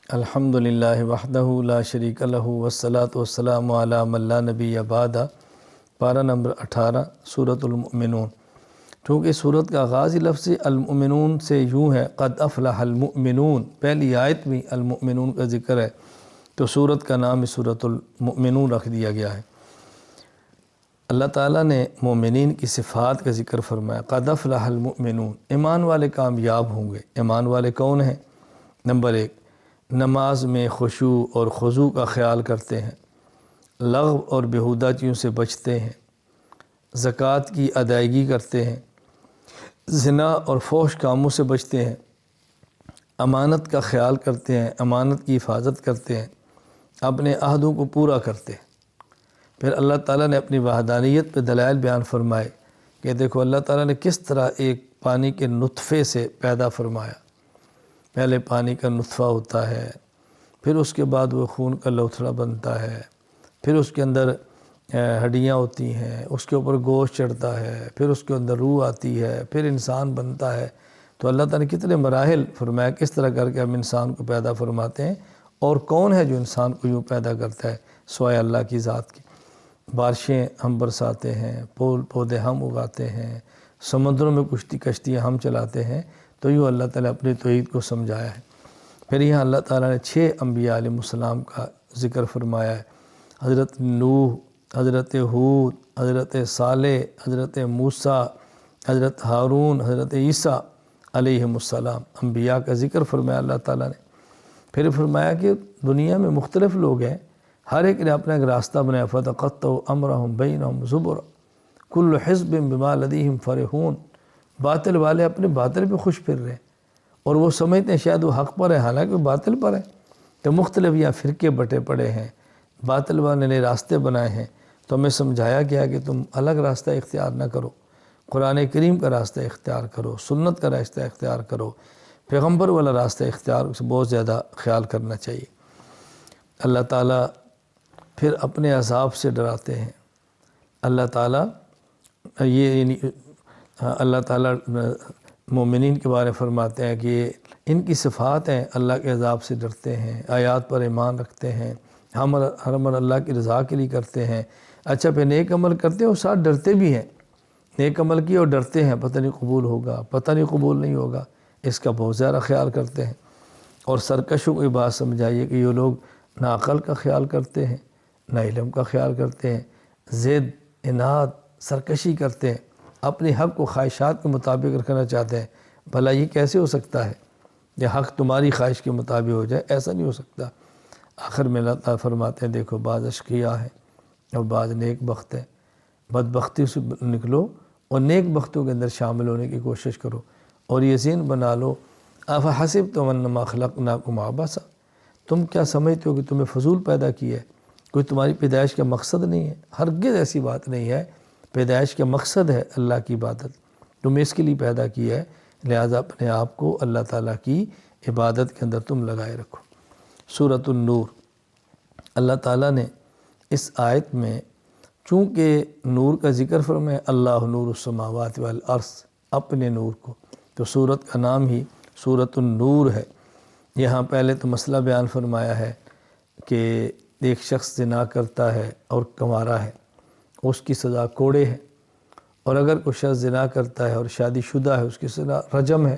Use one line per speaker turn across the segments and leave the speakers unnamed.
الحمدللہ وحدہ لا شریک لہ والصلاۃ والسلام علی من لا نبی بعدہ۔ پارہ نمبر 18 سورۃ المؤمنون۔ چونکہ سورت کا آغاز ہی لفظ المؤمنون سے یوں ہے، قد افلح المؤمنون، پہلی آیت میں المؤمنون کا ذکر ہے، تو سورت کا نام ہی سورۃ المؤمنون رکھ دیا گیا ہے۔ اللہ تعالیٰ نے مومنین کی صفات کا ذکر فرمایا، قد افلح المؤمنون، ایمان والے کامیاب ہوں گے۔ ایمان والے کون ہیں؟ نمبر 1، نماز میں خشوع اور خضوع کا خیال کرتے ہیں، لغو اور بیہودہ چیزوں سے بچتے ہیں، زکوٰۃ کی ادائیگی کرتے ہیں، زنا اور فحش کاموں سے بچتے ہیں، امانت کا خیال کرتے ہیں، امانت کی حفاظت کرتے ہیں، اپنے عہدوں کو پورا کرتے ہیں۔ پھر اللہ تعالیٰ نے اپنی وحدانیت پہ دلائل بیان فرمائے کہ دیکھو اللہ تعالیٰ نے کس طرح ایک پانی کے نطفے سے پیدا فرمایا۔ پہلے پانی کا نطفہ ہوتا ہے، پھر اس کے بعد وہ خون کا لوتھڑا بنتا ہے، پھر اس کے اندر ہڈیاں ہوتی ہیں، اس کے اوپر گوشت چڑھتا ہے، پھر اس کے اندر روح آتی ہے، پھر انسان بنتا ہے۔ تو اللہ تعالیٰ نے کتنے مراحل فرمایا، کس طرح کر کے ہم انسان کو پیدا فرماتے ہیں، اور کون ہے جو انسان کو یوں پیدا کرتا ہے سوائے اللہ کی ذات کی۔ بارشیں ہم برساتے ہیں، پھول پودے ہم اگاتے ہیں، سمندروں میں کشتیاں ہم چلاتے ہیں، تو یوں اللہ تعالیٰ اپنی توحید کو سمجھایا ہے۔ پھر یہاں اللہ تعالیٰ نے 6 انبیاء علیہ السلام کا ذکر فرمایا ہے، حضرت نوح، حضرت ہود، حضرت صالح، حضرت موسیٰ، حضرت ہارون، حضرت عیسیٰ علیہم السلام، انبیاء کا ذکر فرمایا اللہ تعالیٰ نے۔ پھر فرمایا کہ دنیا میں مختلف لوگ ہیں، ہر ایک نے اپنا ایک راستہ بنایا، فَتَقَطَّعُوا أَمْرَهُمْ بَيْنَهُمْ زُبُرًا كُلُّ حِزْبٍ بِمَا لَدَيْهِمْ فَرِحُونَ۔ باطل والے اپنے باطل پہ خوش پھر رہے ہیں، اور وہ سمجھتے ہیں شاید وہ حق پر ہے، حالانکہ وہ باطل پر ہے۔ تو مختلف یہاں فرقے بٹے پڑے ہیں، باطل والے نے راستے بنائے ہیں، تو ہمیں سمجھایا گیا کہ تم الگ راستہ اختیار نہ کرو، قرآن کریم کا راستہ اختیار کرو، سنت کا راستہ اختیار کرو، پیغمبر والا راستہ اختیار سے بہت زیادہ خیال کرنا چاہیے۔ اللہ تعالیٰ پھر اپنے عذاب سے ڈراتے ہیں۔ اللہ تعالیٰ اللہ تعالیٰ مومنین کے بارے میں فرماتے ہیں کہ ان کی صفات ہیں، اللہ کے عذاب سے ڈرتے ہیں، آیات پر ایمان رکھتے ہیں، ہر عمل اللہ کی رضا کے لیے کرتے ہیں۔ اچھا، پھر نیک عمل کرتے ہیں اور ساتھ ڈرتے بھی ہیں۔ نیک عمل کیا اور ڈرتے ہیں، پتہ نہیں قبول ہوگا، پتہ نہیں قبول نہیں ہوگا، اس کا بہت زیادہ خیال کرتے ہیں۔ اور سرکشوں کو یہ بات سمجھائیے کہ یہ لوگ نہ عقل کا خیال کرتے ہیں، نہ علم کا خیال کرتے ہیں، ضد، اناد، سرکشی کرتے ہیں، اپنے حق کو خواہشات کے مطابق رکھنا چاہتے ہیں۔ بھلا یہ کیسے ہو سکتا ہے کہ حق تمہاری خواہش کے مطابق ہو جائے؟ ایسا نہیں ہو سکتا۔ آخر میں اللہ تعالیٰ فرماتے ہیں دیکھو بعض اشقیاء ہیں اور بعض نیک بخت ہیں، بدبختی سے نکلو اور نیک بختوں کے اندر شامل ہونے کی کوشش کرو، اور یہ ذہن بنا لو، افحسبتم انما خلقناکم عبثا، تم کیا سمجھتے ہو کہ تمہیں فضول پیدا کیا ہے؟ کوئی تمہاری پیدائش کا مقصد نہیں ہے؟ ہرگز ایسی بات نہیں ہے۔ پیدائش کا مقصد ہے اللہ کی عبادت، تم اس کے لیے پیدا کیا ہے، لہٰذا اپنے آپ کو اللہ تعالیٰ کی عبادت کے اندر تم لگائے رکھو۔ سورۃ النور، اللہ تعالیٰ نے اس آیت میں چونکہ نور کا ذکر فرمایا، اللہ نور السماوات والارض، اپنے نور کو، تو سورت کا نام ہی سورۃ النور ہے۔ یہاں پہلے تو مسئلہ بیان فرمایا ہے کہ ایک شخص زنا کرتا ہے اور کنوارا ہے، اس کی سزا کوڑے ہے، اور اگر کوئی شخص زنا کرتا ہے اور شادی شدہ ہے، اس کی سزا رجم ہے۔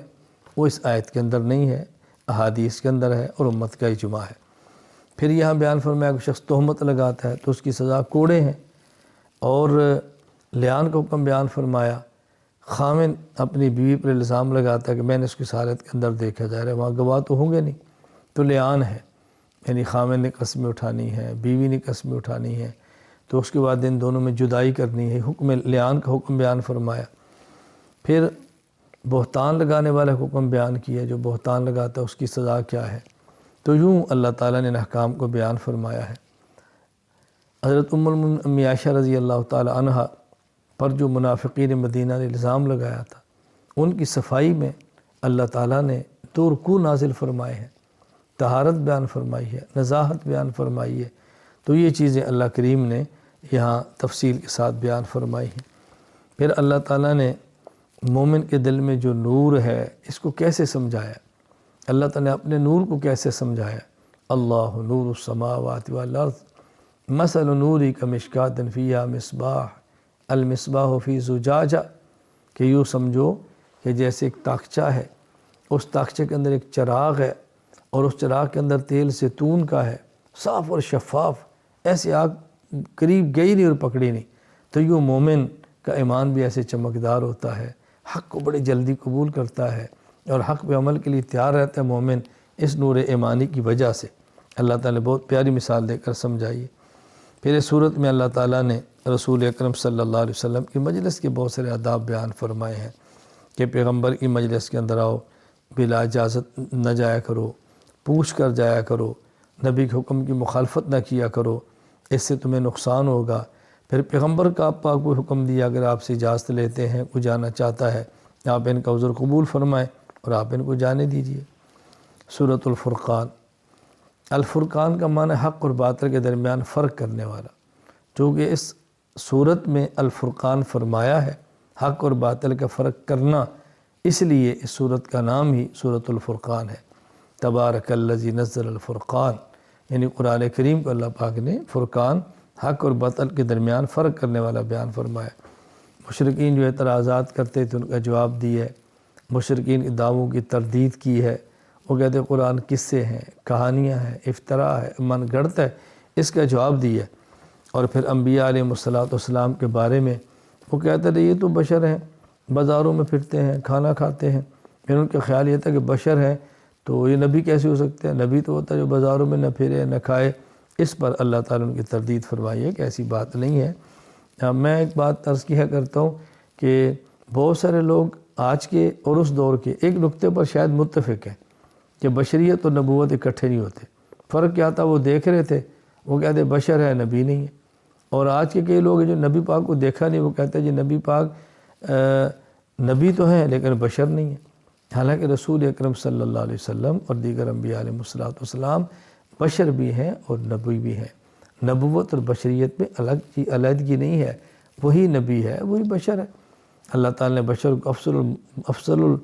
وہ اس آیت کے اندر نہیں ہے، احادیث کے اندر ہے اور امت کا اجماع ہے۔ پھر یہاں بیان فرمایا کہ شخص تہمت لگاتا ہے تو اس کی سزا کوڑے ہیں، اور لعان کا حکم بیان فرمایا۔ خامن اپنی بیوی پر الزام لگاتا ہے کہ میں نے اس کی حالت کے اندر دیکھا جا رہا ہے، وہاں گواہ تو ہوں گے نہیں، تو لعان ہے، یعنی خامن نے قسمیں اٹھانی ہے، بیوی نے قسمیں اٹھانی ہے، تو اس کے بعد ان دونوں میں جدائی کرنی ہے۔ حکم لعان کا حکم بیان فرمایا۔ پھر بہتان لگانے والا حکم بیان کیا، جو بہتان لگاتا ہے اس کی سزا کیا ہے۔ تو یوں اللہ تعالیٰ نے ان احکام کو بیان فرمایا ہے۔ حضرت ام المؤمنین عائشہ رضی اللہ تعالیٰ عنہا پر جو منافقین مدینہ نے الزام لگایا تھا، ان کی صفائی میں اللہ تعالیٰ نے 2 رکوع نازل فرمائے ہیں، طہارت بیان فرمائی ہے، نزاہت بیان فرمائی ہے۔ تو یہ چیزیں اللہ کریم نے یہاں تفصیل کے ساتھ بیان فرمائی ہیں۔ پھر اللہ تعالیٰ نے مومن کے دل میں جو نور ہے اس کو کیسے سمجھایا، اللہ تعالیٰ نے اپنے نور کو کیسے سمجھایا۔ اللہ نور السماوات والارض مثل نوری کمشکات فیہا مصباح المصباح فی زجاجہ، کہ یوں سمجھو کہ جیسے ایک تاخچہ ہے، اس تاخچے کے اندر ایک چراغ ہے اور اس چراغ کے اندر تیل زیتون کا ہے، صاف اور شفاف، ایسے آگ قریب گئی نہیں اور پکڑی نہیں۔ تو یوں مومن کا ایمان بھی ایسے چمکدار ہوتا ہے، حق کو بڑی جلدی قبول کرتا ہے اور حق پہ عمل کے لیے تیار رہتا ہے مومن، اس نور ایمانی کی وجہ سے۔ اللہ تعالیٰ نے بہت پیاری مثال دے کر سمجھائی ہے۔ پھر اس صورت میں اللہ تعالیٰ نے رسول اکرم صلی اللہ علیہ وسلم کی مجلس کے بہت سارے آداب بیان فرمائے ہیں کہ پیغمبر کی مجلس کے اندر آؤ، بلا اجازت نہ جایا کرو، پوچھ کر جایا کرو، نبی کے حکم کی مخالفت نہ کیا کرو، اس سے تمہیں نقصان ہوگا۔ پھر پیغمبر کا آپ کو حکم دیا، اگر آپ سے اجازت لیتے ہیں، کوئی جانا چاہتا ہے، آپ ان کا عذر قبول فرمائیں اور آپ ان کو جانے دیجئے۔ سورۃ الفرقان، الفرقان کا معنی حق اور باطل کے درمیان فرق کرنے والا، چونکہ اس صورت میں الفرقان فرمایا ہے، حق اور باطل کا فرق کرنا، اس لیے اس صورت کا نام ہی سورۃ الفرقان ہے۔ تبارک الذی نزل الفرقان، یعنی قرآن کریم کو اللہ پاک نے فرقان، حق اور باطل کے درمیان فرق کرنے والا بیان فرمایا۔ مشرکین جو اعتراضات کرتے تھے ان کا جواب دیا ہے، مشرکین کی دعووں کی تردید کی ہے، وہ کہتے ہیں قرآن قصے ہیں، کہانیاں ہیں، افطراء ہے، من گڑت ہے، اس کا جواب دیا ہے۔ اور پھر انبیاء علیہ السلام کے بارے میں وہ کہتے رہے یہ تو بشر ہیں، بازاروں میں پھرتے ہیں، کھانا کھاتے ہیں۔ پھر ان کا خیال یہ تھا کہ بشر ہیں تو یہ نبی کیسے ہو سکتے ہیں؟ نبی تو ہوتا ہے جو بازاروں میں نہ پھرے نہ کھائے۔ اس پر اللہ تعالیٰ ان کی تردید فرمائی ہے کہ ایسی بات نہیں ہے۔ میں ایک بات عرض کیا کرتا ہوں کہ بہت سارے لوگ آج کے اور اس دور کے ایک نقطے پر شاید متفق ہیں کہ بشریت اور نبوت اکٹھے نہیں ہوتے۔ فرق کیا تھا؟ وہ دیکھ رہے تھے، وہ کہتے بشر ہے، نبی نہیں ہے۔ اور آج کے کئی لوگ ہیں جو نبی پاک کو دیکھا نہیں، وہ کہتے ہیں جی نبی پاک نبی تو ہیں لیکن بشر نہیں ہے۔ حالانکہ رسول اکرم صلی اللہ علیہ وسلم اور دیگر انبیاء علیہ السلام بشر بھی ہیں اور نبی بھی ہیں۔ نبوت اور بشریت میں علیحدگی نہیں ہے، وہی نبی ہے، وہی بشر ہے۔ اللہ تعالیٰ نے بشر کو افضل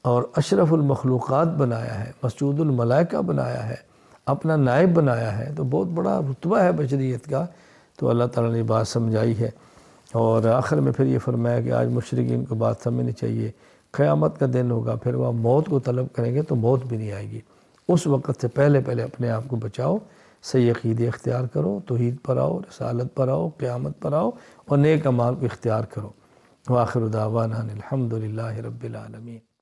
اور اشرف المخلوقات بنایا ہے، مسجود الملائکہ بنایا ہے، اپنا نائب بنایا ہے، تو بہت بڑا رتبہ ہے بشریت کا۔ تو اللہ تعالیٰ نے بات سمجھائی ہے اور آخر میں پھر یہ فرمایا کہ آج مشرکین کو بات سمجھنی چاہیے، قیامت کا دن ہوگا، پھر وہ موت کو طلب کریں گے تو موت بھی نہیں آئے گی۔ اس وقت سے پہلے اپنے آپ کو بچاؤ، صحیح عقیدے اختیار کرو، توحید پر آؤ، رسالت پر آؤ، قیامت پر آؤ اور نیک اعمال کو اختیار کرو۔ وآخر دعوانا الحمد للہ رب العالمین۔